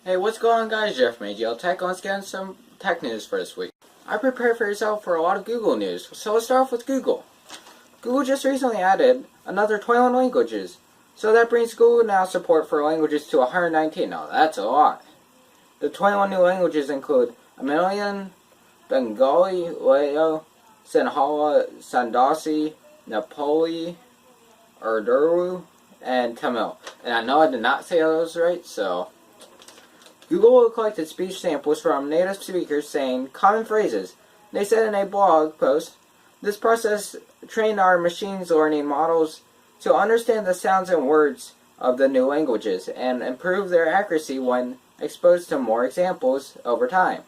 Hey, what's going on, guys? Jeff from AGL Tech. Let's get into some tech news for this week. I prepared for yourself for a lot of Google news, so let's start off with Google. Google just recently added another 21 languages, so that brings Google Now support for languages to 119. Now that's a lot. The 21 new languages include Amazigh, Bengali, Lao, Sinhala, Sandasi, Nepali, Urdu, and Tamil. And I know I did not say those right, so Google collected speech samples from native speakers saying common phrases. They said in a blog post, "This process trained our machine learning models to understand the sounds and words of the new languages and improve their accuracy when exposed to more examples over time."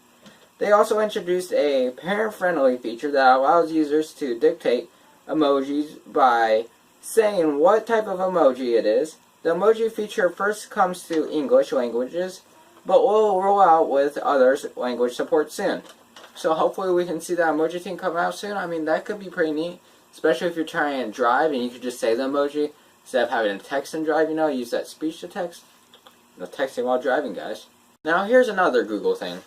They also introduced a parent-friendly feature that allows users to dictate emojis by saying what type of emoji it is. The emoji feature first comes to English languages, but will roll out with others language support soon. So hopefully we can see that emoji thing come out soon. I mean, that could be pretty neat, especially if you're trying to drive and you could just say the emoji instead of having to text and drive, use that speech to text. No texting while driving, guys. Now here's another Google thing.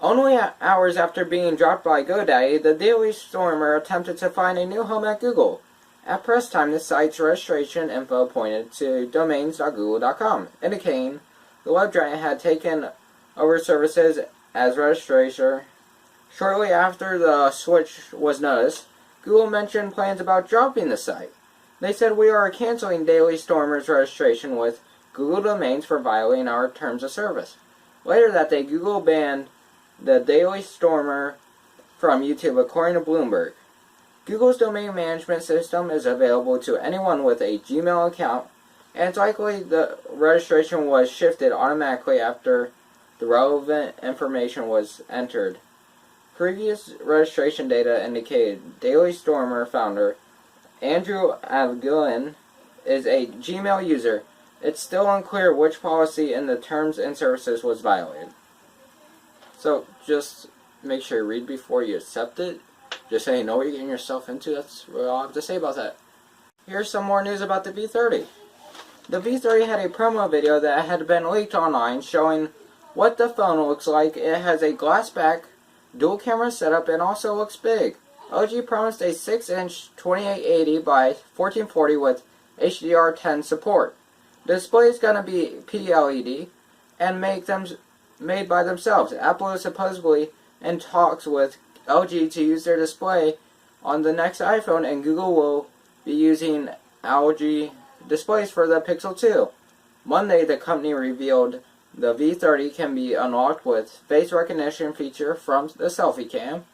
Only hours after being dropped by GoDaddy, the Daily Stormer attempted to find a new home at Google. At press time, the site's registration info pointed to domains.google.com, indicating the web giant had taken over services as registrar. Shortly after the switch was noticed, Google mentioned plans about dropping the site. They said, "We are canceling Daily Stormer's registration with Google Domains for violating our terms of service." Later that day, Google banned the Daily Stormer from YouTube, according to Bloomberg. Google's domain management system is available to anyone with a Gmail account, and it's likely the registration was shifted automatically after the relevant information was entered. Previous registration data indicated Daily Stormer founder Andrew Avgilin is a Gmail user. It's still unclear which policy in the terms and services was violated. So just make sure you read before you accept it, just so you know what you're getting yourself into. That's what I have to say about that. Here's some more news about the V30. The V30 had a promo video that had been leaked online showing what the phone looks like. It has a glass back, dual camera setup, and also looks big. LG promised a 6-inch 2880 by 1440 with HDR10 support. The display is going to be PLED and made by themselves. Apple is supposedly in talks with LG to use their display on the next iPhone, and Google will be using LG displays for the Pixel 2. Monday, the company revealed the V30 can be unlocked with face recognition feature from the selfie cam,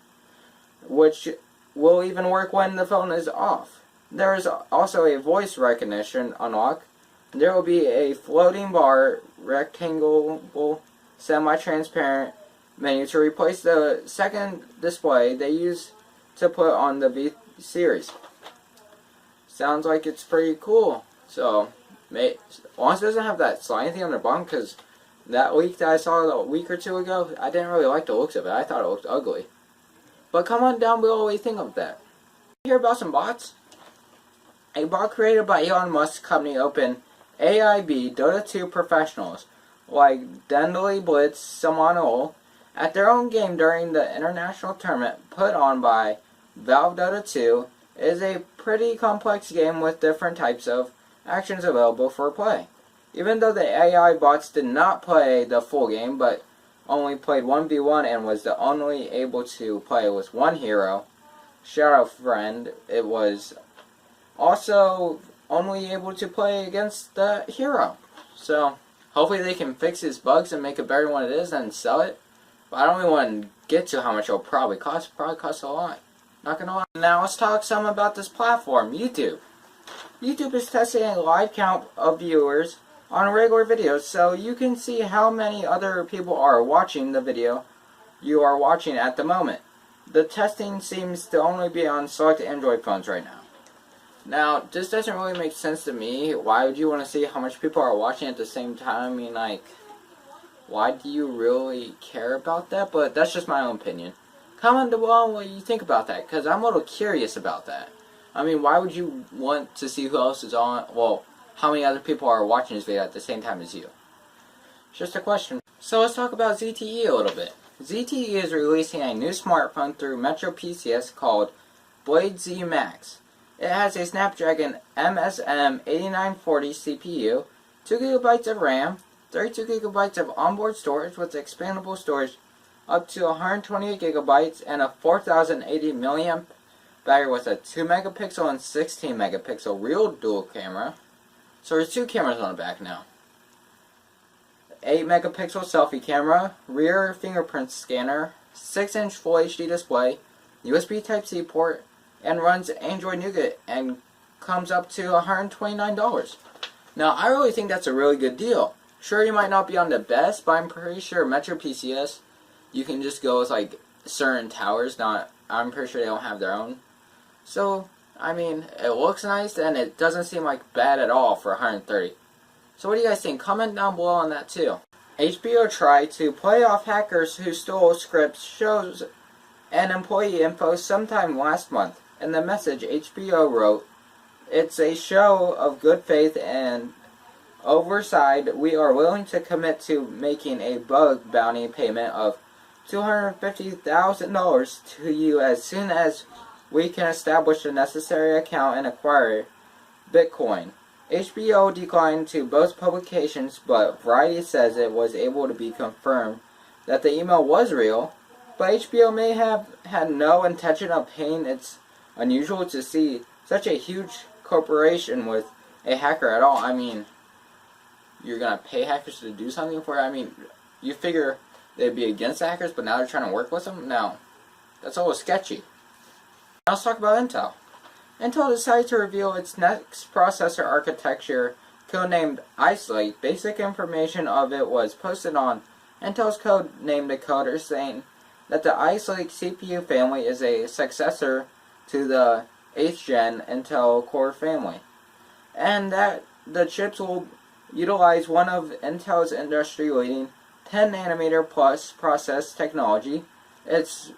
which will even work when the phone is off. There is also a voice recognition unlock. There will be a floating bar, rectangle, semi-transparent menu to replace the second display they use to put on the V series. Sounds like it's pretty cool. So, as long as it doesn't have that sliding thing on the bottom, because that leak that I saw a week or two ago, I didn't really like the looks of it. I thought it looked ugly. But comment down below what you think of that. Hear about some bots? A bot created by Elon Musk's company opened AIB Dota II professionals like Dendley Blitz Samanol at their own game during the international tournament put on by Valve. Dota 2 is a pretty complex game with different types of actions available for play. Even though the AI bots did not play the full game, but only played 1v1 and was the only able to play with one hero, Shadow Friend, it was also only able to play against the hero. So hopefully they can fix his bugs and make it better than what it is and sell it. But I don't really want to get to how much it'll probably cost. It'll probably cost a lot. Not gonna lie. Now let's talk some about this platform, YouTube. YouTube is testing a live count of viewers on regular videos, so you can see how many other people are watching the video you are watching at the moment. The testing seems to only be on select Android phones right now. Now, this doesn't really make sense to me. Why would you want to see how much people are watching at the same time? I mean, like, why do you really care about that? But that's just my own opinion. Comment below what you think about that, because I'm a little curious about that. I mean, why would you want to see who else is on, well, how many other people are watching this video at the same time as you? just a question. So let's talk about ZTE a little bit. ZTE is releasing a new smartphone through Metro PCS called Blade Z Max. It has a Snapdragon MSM 8940 CPU, 2GB of RAM, 32GB of onboard storage with expandable storage up to 128GB, and a 4080 mAh battery with a 2 megapixel and 16 megapixel real dual camera. So there's two cameras on the back now. 8 megapixel selfie camera, rear fingerprint scanner, 6-inch Full HD display, USB Type-C port, and runs Android Nougat and comes up to $129. Now, I really think that's a really good deal. Sure, you might not be on the best, but I'm pretty sure Metro PCS, you can just go with like certain towers. I'm pretty sure they don't have their own. So, I mean, it looks nice and it doesn't seem like bad at all for $130. So what do you guys think? Comment down below on that too. HBO tried to play off hackers who stole scripts, shows, and employee info sometime last month. In the message, HBO wrote, "It's a show of good faith and oversight. We are willing to commit to making a bug bounty payment of $250,000 to you as soon as we can establish the necessary account and acquire Bitcoin." HBO declined to both publications, but Variety says it was able to be confirmed that the email was real, but HBO may have had no intention of paying. It's unusual to see such a huge corporation with a hacker at all. I mean, you're going to pay hackers to do something for it? I mean, you figure they'd be against the hackers, but now they're trying to work with them? No. That's always sketchy. Now let's talk about Intel. Intel decided to reveal its next processor architecture, codenamed IceLake. Basic information of it was posted on Intel's Codename Decoder, saying that the IceLake CPU family is a successor to the 8th gen Intel Core family, and that the chips will utilize one of Intel's industry-leading 10nm plus process technology. It's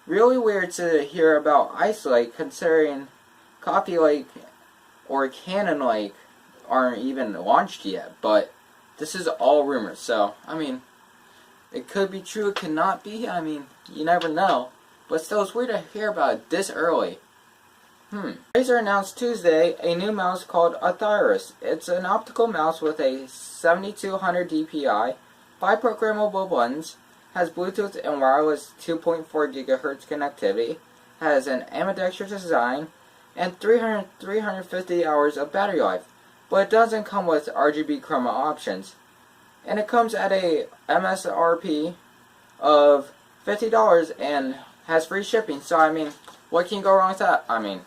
really weird to hear about IceLake considering Coffee Lake or Cannon Lake aren't even launched yet, but this is all rumors, so, I mean, it could be true, it could not be, I mean, you never know, but still, it's weird to hear about it this early. Razer announced Tuesday a new mouse called Atheros. It's an optical mouse with a 7200 DPI, 5 programmable buttons, has Bluetooth and wireless 2.4 GHz connectivity, has an ambidextrous design, and 350 hours of battery life, but it doesn't come with RGB chroma options. And it comes at a MSRP of $50 and has free shipping, so I mean, what can you go wrong with that? I mean,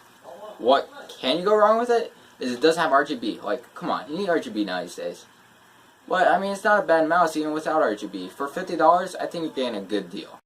what can you go wrong with it is it doesn't have RGB. Like, come on, you need RGB now these days. But, I mean, it's not a bad mouse even without RGB. For $50, I think you're getting a good deal.